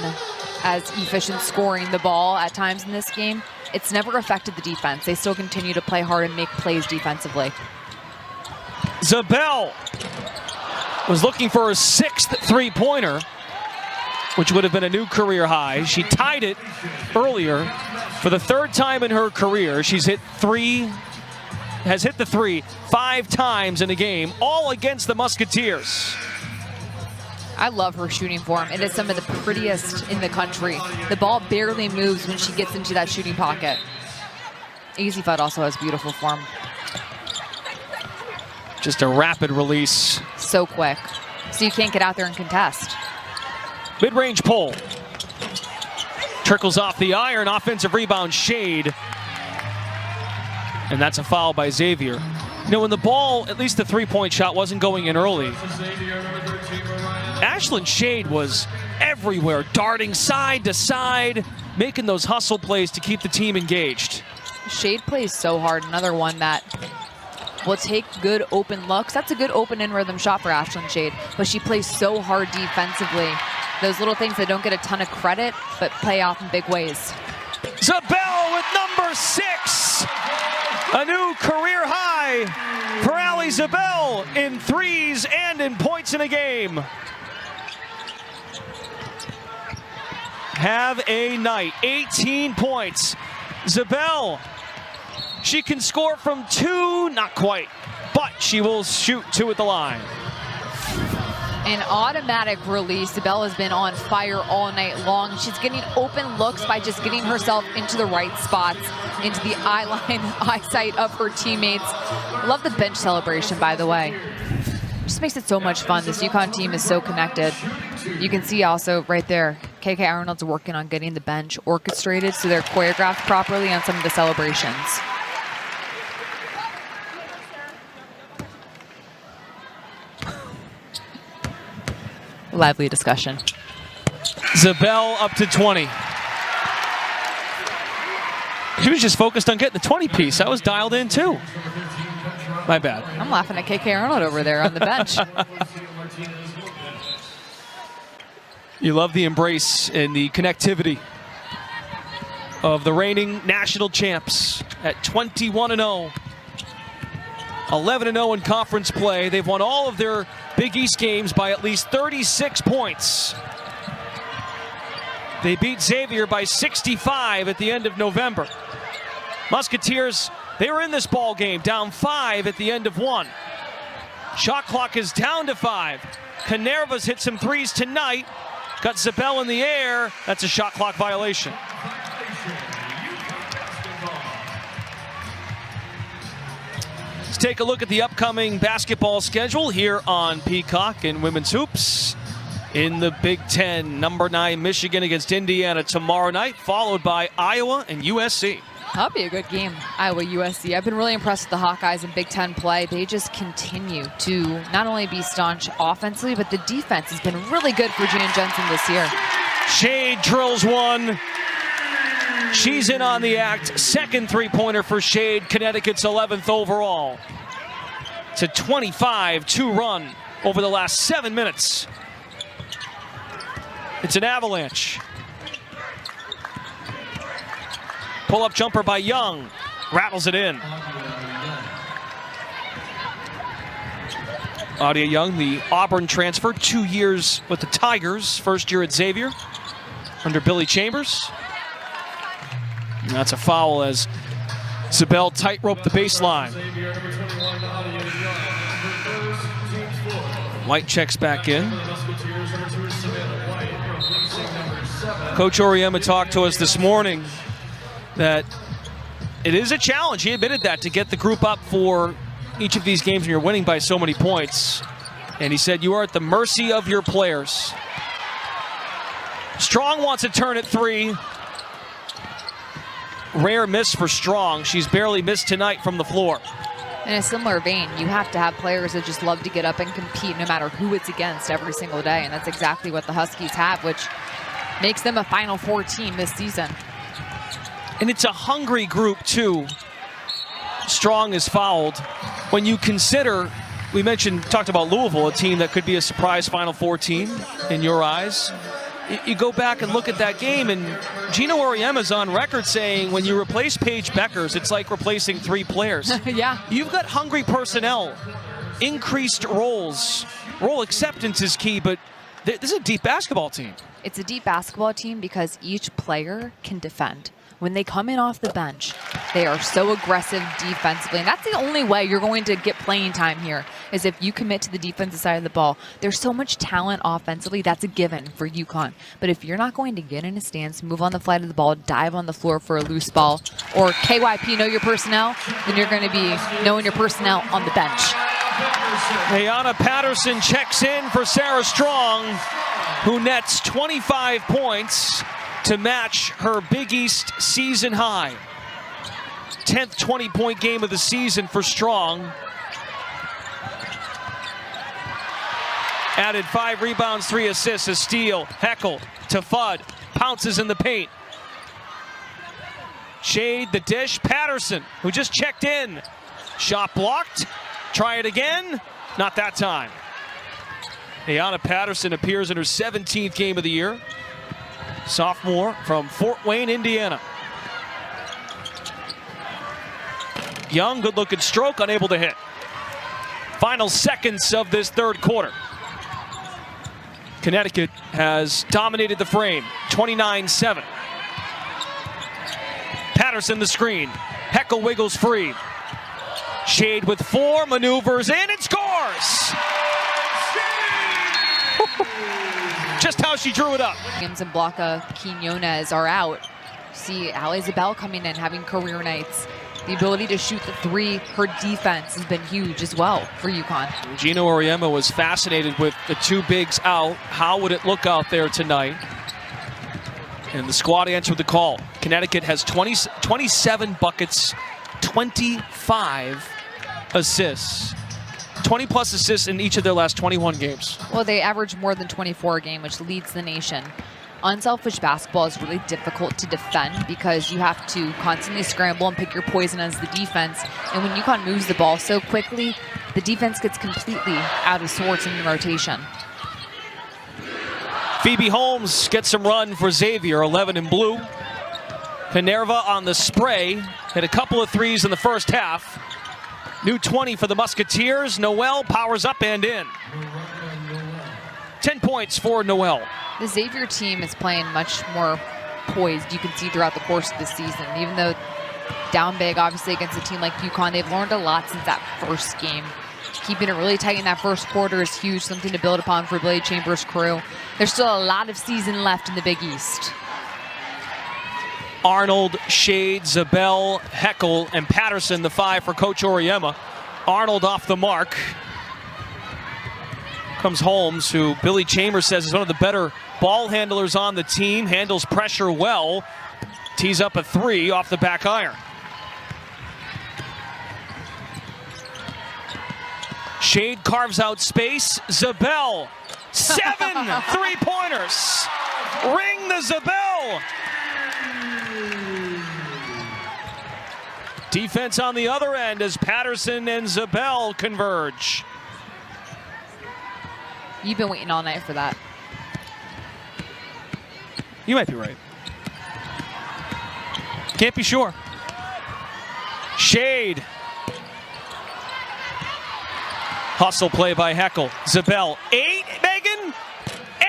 as efficient scoring the ball at times in this game, it's never affected the defense. They still continue to play hard and make plays defensively. Zabel was looking for her 6th three-pointer, which would have been a new career high. She tied it earlier for the 3rd time in her career. She's hit has hit the 3 5 times in a game, all against the Musketeers. I love her shooting form. It is some of the prettiest in the country. The ball barely moves when she gets into that shooting pocket. Easy Fudd also has beautiful form. Just a rapid release. So quick. So you can't get out there and contest. Mid-range pull. Trickles off the iron, offensive rebound, Shade. And that's a foul by Xavier. You know, when the ball, at least the three-point shot, wasn't going in early, Ashlyn Shade was everywhere, darting side to side, making those hustle plays to keep the team engaged. Shade plays so hard. Another one that will take good open looks. That's a good open in-rhythm shot for Ashlyn Shade, but she plays so hard defensively. Those little things that don't get a ton of credit, but play off in big ways. Zabel with number 6. A new career high for Allie Zabel in threes and in points in a game. Have a night. 18 points. Zabel, she can score from 2, not quite, but she will shoot 2 at the line. An automatic release. Zabel has been on fire all night long. She's getting open looks by just getting herself into the right spots, into the eye line, eyesight of her teammates. Love the bench celebration, by the way. Just makes it so much fun. This Uconn team is so connected. You can see also right there, KK Arnold's working on getting the bench orchestrated so they're choreographed properly on some of the celebrations. Lively discussion. Zabel up to 20. She was just focused on getting the 20 piece. I was dialed in too. My bad. I'm laughing at KK Arnold over there on the bench. You love the embrace and the connectivity of the reigning national champs at 21-0. 11-0 in conference play. They've won all of their Big East games by at least 36 points. They beat Xavier by 65 at the end of November. Musketeers, they were in this ball game, down 5 at the end of 1. Shot clock is down to 5. Canerva's hit some threes tonight. Got Zabel in the air. That's a shot clock violation. Let's take a look at the upcoming basketball schedule here on Peacock and Women's Hoops. In the Big Ten, number 9 Michigan against Indiana tomorrow night, followed by Iowa and USC. That'll be a good game, Iowa USC. I've been really impressed with the Hawkeyes in Big Ten play. They just continue to not only be staunch offensively, but the defense has been really good for Jan Jensen this year. Shade drills one. She's in on the act. Second three-pointer for Shade, Connecticut's 11th overall. It's a 25-2 run over the last 7 minutes. It's an avalanche. Pull-up jumper by Young. Rattles it in. Adia Young, the Auburn transfer, 2 years with the Tigers. First year at Xavier under Billy Chambers. And that's a foul as Zabel tightrope the baseline. White checks back in. Coach Auriemma talked to us this morning that it is a challenge. He admitted that, to get the group up for each of these games when you're winning by so many points. And he said you are at the mercy of your players. Strong wants a turn at 3. Rare miss for Strong. She's barely missed tonight from the floor. In a similar vein, you have to have players that just love to get up and compete no matter who it's against every single day. And that's exactly what the Huskies have, which makes them a Final Four team this season. And it's a hungry group, too. Strong is fouled. When you consider, we talked about Louisville, a team that could be a surprise Final Four team in your eyes. You go back and look at that game, and Gino Auriemma's on record saying when you replace Paige Beckers, it's like replacing 3 players. Yeah. You've got hungry personnel, increased roles. Role acceptance is key, but this is a deep basketball team. It's a deep basketball team because each player can defend. When they come in off the bench, they are so aggressive defensively. And that's the only way you're going to get playing time here, is if you commit to the defensive side of the ball. There's so much talent offensively, that's a given for UConn. But if you're not going to get in a stance, move on the flight of the ball, dive on the floor for a loose ball, or KYP, know your personnel, then you're going to be knowing your personnel on the bench. Ayanna Patterson checks in for Sarah Strong, who nets 25 points to match her Big East season high. 10th 20-point game of the season for Strong. Added 5 rebounds, 3 assists, a steal. Heckel to Fudd, pounces in the paint. Shade the dish, Patterson, who just checked in. Shot blocked, try it again, not that time. Ayanna Patterson appears in her 17th game of the year. Sophomore from Fort Wayne, Indiana. Young, good-looking stroke, unable to hit. Final seconds of this third quarter. Connecticut has dominated the frame, 29-7. Patterson the screen. Heckel wiggles free. Shade with 4, maneuvers in and scores! Just how she drew it up. Williams and Blanca Quinones are out. See Ali Zabel coming in, having career nights. The ability to shoot the 3, her defense has been huge as well for Uconn. Gino Auriemma was fascinated with the 2 bigs out. How would it look out there tonight? And the squad answered the call. Connecticut has 27 buckets, 25 assists. 20-plus assists in each of their last 21 games. Well, they average more than 24 a game, which leads the nation. Unselfish basketball is really difficult to defend because you have to constantly scramble and pick your poison as the defense. And when Uconn moves the ball so quickly, the defense gets completely out of sorts in the rotation. Phoebe Holmes gets some run for Xavier, 11 in blue. Minerva on the spray, hit a couple of threes in the first half. New 20 for the Musketeers. Noel powers up and in. 10 points for Noel. The Xavier team is playing much more poised, you can see throughout the course of the season. Even though down big, obviously, against a team like Uconn, they've learned a lot since that first game. Keeping it really tight in that first quarter is huge, something to build upon for Billy Chambers' crew. There's still a lot of season left in the Big East. Arnold, Shade, Zabel, Heckel, and Patterson, the 5 for Coach Auriemma. Arnold off the mark. Comes Holmes, who Billy Chambers says is one of the better ball handlers on the team. Handles pressure well. Tees up a 3 off the back iron. Shade carves out space. Zabel, 7 3-pointers. Ring the Zabel. Defense on the other end as Patterson and Zabel converge. You've been waiting all night for that. You might be right. Can't be sure. Shade. Hustle play by Heckel. Zabel, 8, Megan? 8!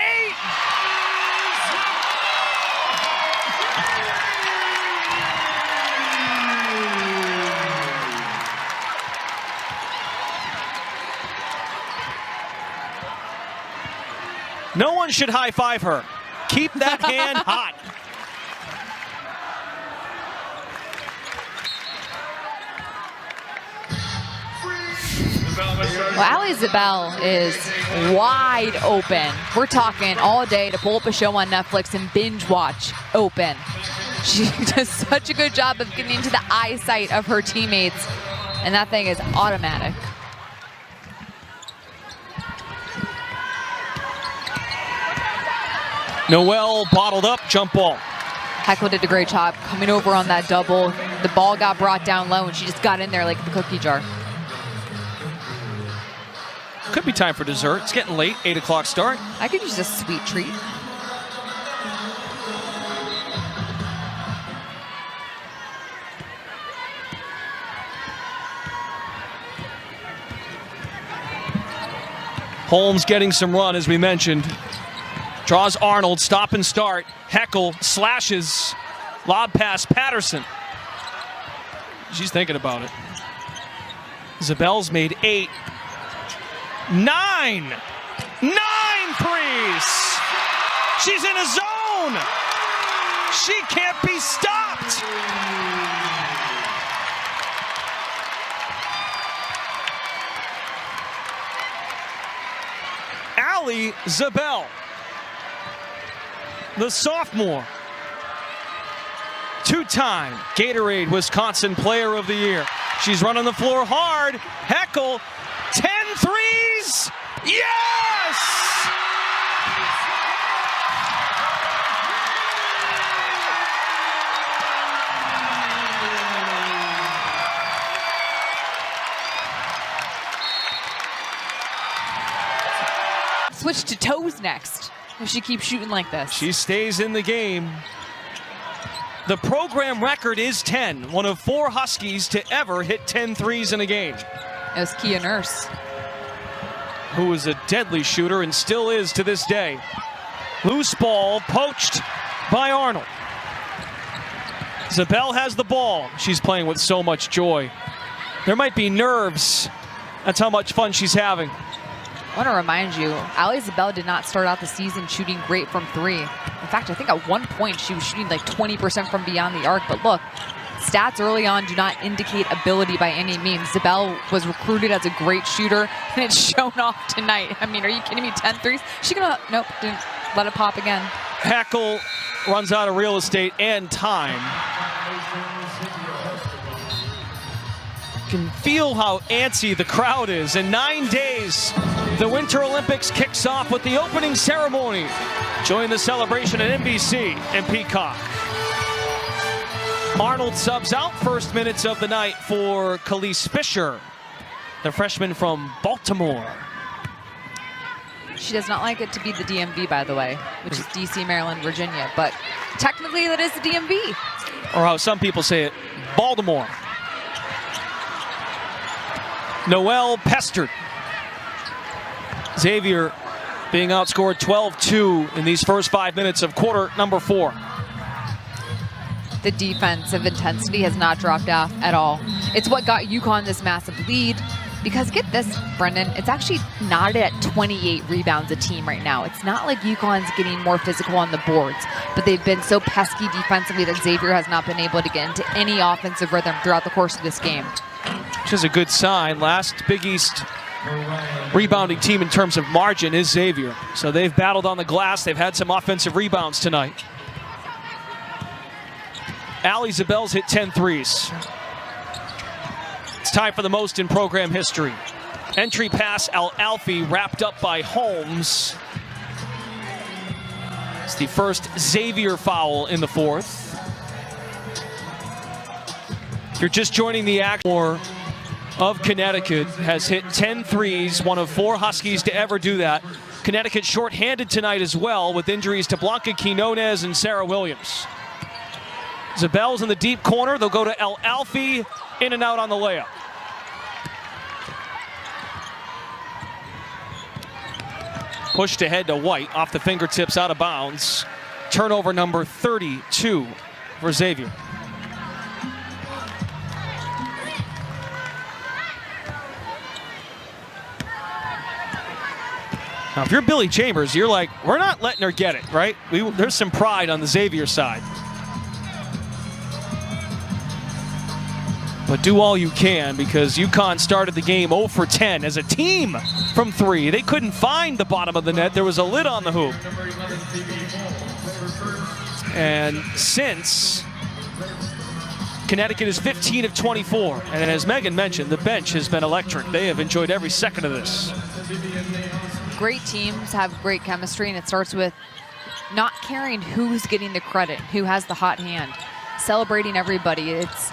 No one should high-five her. Keep that hand hot. Well, Ali Zabel is wide open. We're talking all day to pull up a show on Netflix and binge watch open. She does such a good job of getting into the eyesight of her teammates, and that thing is automatic. Noel bottled up, jump ball. Heckel did a great job coming over on that double. The ball got brought down low, and she just got in there like the cookie jar. Could be time for dessert. It's getting late, 8 o'clock start. I could use a sweet treat. Holmes getting some run, as we mentioned. Draws Arnold, stop and start. Heckel slashes. Lob pass, Patterson. She's thinking about it. Zabel's made 8. 9 threes. She's in a zone. She can't be stopped. Ali Zabel, the sophomore, 2-time Gatorade Wisconsin Player of the Year. She's running the floor hard. Heckel, 10 threes. Yes! Switch to toes next if she keeps shooting like this. She stays in the game. The program record is 10. One of 4 Huskies to ever hit 10 threes in a game. It was Kia Nurse, who was a deadly shooter and still is to this day. Loose ball poached by Arnold. Zabel has the ball. She's playing with so much joy. There might be nerves. That's how much fun she's having. I want to remind you, Ali Zabel did not start out the season shooting great from three. In fact, I think at one point she was shooting like 20% from beyond the arc. But look, stats early on do not indicate ability by any means. Zabel was recruited as a great shooter, and it's shown off tonight. I mean, are you kidding me? 10 threes? She gonna, nope, didn't let it pop again. Hackle runs out of real estate and time. Can feel how antsy the crowd is. In 9 days, the Winter Olympics kicks off with the opening ceremony. Join the celebration at NBC and Peacock. Arnold subs out, first minutes of the night for Khalees Fisher, the freshman from Baltimore. She does not like it to be the DMV, by the way, which is DC, Maryland, Virginia. But technically, that is the DMV. Or how some people say it, Baltimore. Noel pestered. Xavier being outscored 12-2 in these first 5 minutes of quarter number 4. The defensive intensity has not dropped off at all. It's what got Uconn this massive lead. Because get this, Brendan, it's actually not at 28 rebounds a team right now. It's not like Uconn's getting more physical on the boards, but they've been so pesky defensively that Xavier has not been able to get into any offensive rhythm throughout the course of this game. Which is a good sign. Last Big East rebounding team in terms of margin is Xavier. So they've battled on the glass. They've had some offensive rebounds tonight. Ali Zabel's hit 10 threes. It's tied for the most in program history. Entry pass, Al-Alfi wrapped up by Holmes. It's the first Xavier foul in the fourth. If you're just joining the action, of Connecticut has hit 10 threes, one of 4 Huskies to ever do that. Connecticut shorthanded tonight as well with injuries to Blanca Quinones and Sarah Williams. Zabel's in the deep corner. They'll go to Al-Alfi, in and out on the layup. Pushed ahead to White, off the fingertips, out of bounds. Turnover number 32 for Xavier. Now, if you're Billy Chambers, you're like, we're not letting her get it, right? There's some pride on the Xavier side. But do all you can, because Uconn started the game 0 for 10 as a team from 3. They couldn't find the bottom of the net. There was a lid on the hoop. And since, Connecticut is 15 of 24. And as Megan mentioned, the bench has been electric. They have enjoyed every second of this. Great teams have great chemistry, and it starts with not caring who's getting the credit, who has the hot hand, celebrating everybody. It's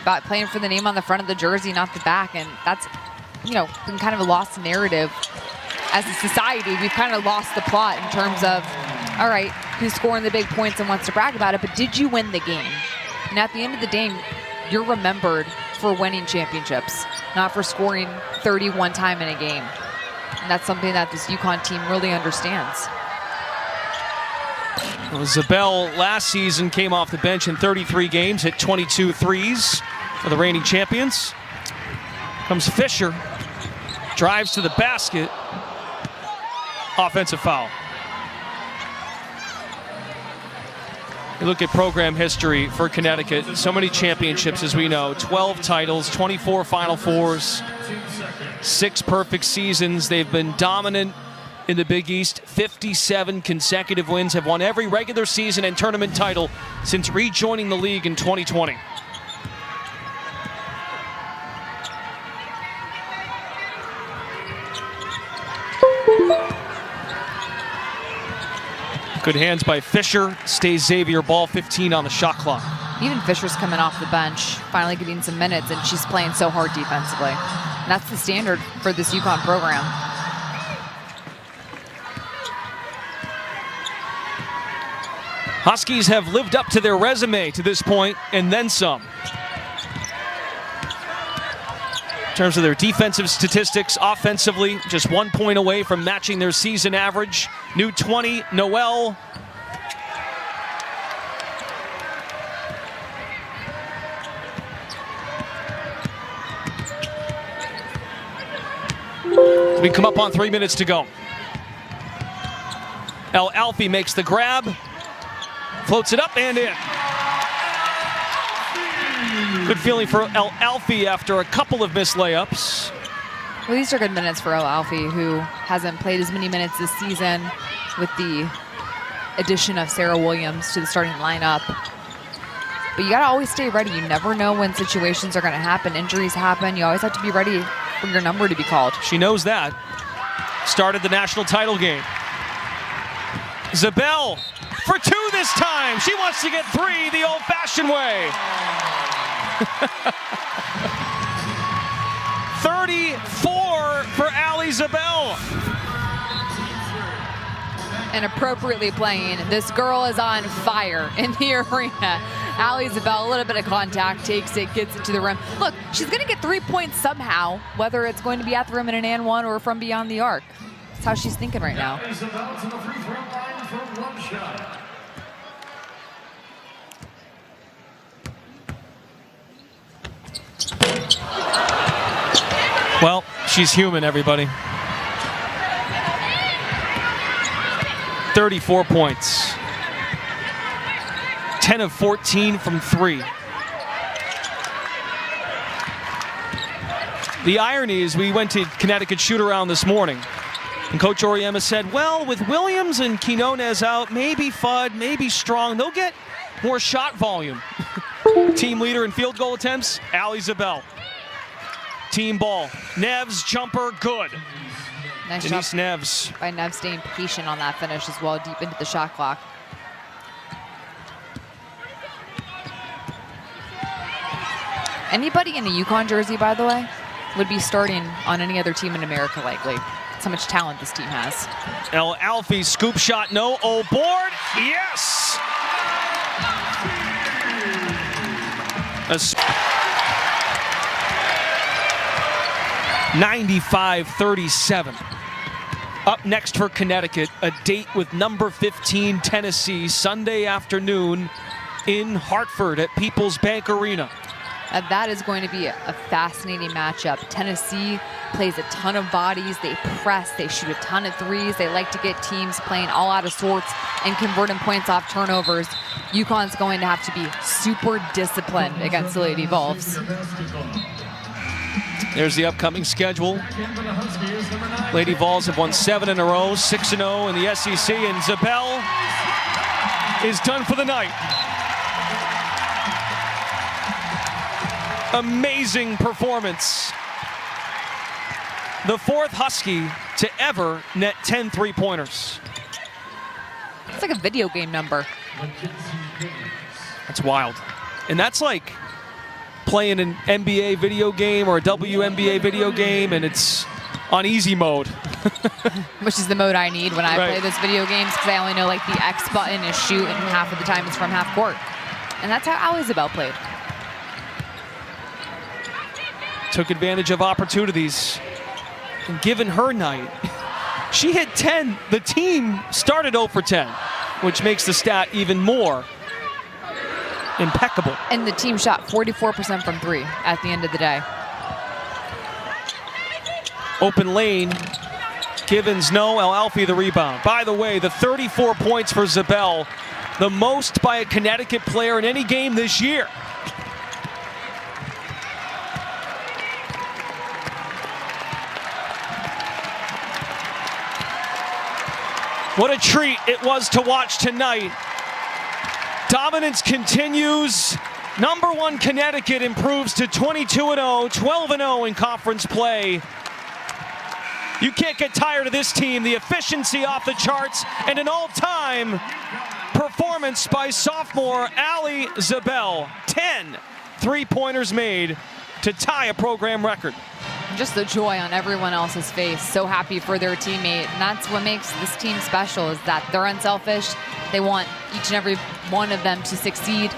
about playing for the name on the front of the jersey, not the back, and that's, you know, been kind of a lost narrative. As a society, we've kind of lost the plot in terms of, all right, who's scoring the big points and wants to brag about it, but did you win the game? And at the end of the day, you're remembered for winning championships, not for scoring 31 times in a game. And that's something that this Uconn team really understands. Well, Zabel last season came off the bench in 33 games, hit 22 threes for the reigning champions. Comes Fisher, drives to the basket. Offensive foul. You look at program history for Connecticut, so many championships as we know, 12 titles, 24 Final Fours, 6 perfect seasons. They've been dominant in the Big East, 57 consecutive wins, have won every regular season and tournament title since rejoining the league in 2020. Good hands by Fisher, stays Xavier, ball 15 on the shot clock. Even Fisher's coming off the bench, finally getting some minutes, and she's playing so hard defensively. And that's the standard for this Uconn program. Huskies have lived up to their resume to this point, and then some. In terms of their defensive statistics, offensively, just 1 point away from matching their season average. New 20, Noel. We come up on 3 minutes to go. El Alfie makes the grab, floats it up and in. Good feeling for El Alfie after a couple of missed layups. Well, these are good minutes for El Alfie, who hasn't played as many minutes this season with the addition of Sarah Williams to the starting lineup. But you got to always stay ready. You never know when situations are going to happen. Injuries happen. You always have to be ready for your number to be called. She knows that. Started the national title game. Zabel for 2 this time. She wants to get 3 the old-fashioned way. 34 for Ali Zabel. And appropriately playing. This girl is on fire in the arena. Ali Zabel, a little bit of contact, takes it, gets it to the rim. Look, she's going to get 3 points somehow, whether it's going to be at the rim in an and one or from beyond the arc. That's how she's thinking right now. Well, she's human, everybody. 34 points. 10 of 14 from 3. The irony is we went to Connecticut shoot-around this morning, and Coach Oriema said, well, with Williams and Quinones out, maybe Fudd, maybe Strong, they'll get more shot volume. Team leader in field goal attempts, Ali Zabel. Team ball. Neves jumper, good. Nice Denise job Neves. by Neves staying patient on that finish as well, deep into the shot clock. Anybody in a Uconn jersey, by the way, would be starting on any other team in America likely. That's how much talent this team has. El Alfie, scoop shot, no. Oh, board, yes! 95-37. Up next for Connecticut, a date with number 15 Tennessee, Sunday afternoon in Hartford at People's Bank Arena. That is going to be a fascinating matchup. Tennessee plays a ton of bodies. They press. They shoot a ton of threes. They like to get teams playing all out of sorts and converting points off turnovers. UConn's going to have to be super disciplined against the Lady Vols. There's the upcoming schedule. Lady Vols have won 7 in a row, 6-0 in the SEC, and Zabel is done for the night. Amazing performance. The 4th Husky to ever net 10 three-pointers. It's like a video game number. That's wild. And that's like playing an NBA video game or a WNBA video game, and it's on easy mode. Which is the mode I need when I play those video games, because I only know like the X button is shoot, and half of the time it's from half court. And that's how Ali Zabel played. Took advantage of opportunities. And given her night, she hit 10. The team started 0 for 10, which makes the stat even more impeccable. And the team shot 44% from 3 at the end of the day. Open lane. Givens, no. El Alfie the rebound. By the way, the 34 points for Zabel, the most by a Connecticut player in any game this year. What a treat it was to watch tonight. Dominance continues. Number 1 Connecticut improves to 22-0, 12-0 in conference play. You can't get tired of this team. The efficiency off the charts, and an all-time performance by sophomore Ali Zabel. 10 three-pointers made to tie a program record. Just the joy on everyone else's face. So happy for their teammate. And that's what makes this team special, is that they're unselfish. They want each and every one of them to succeed.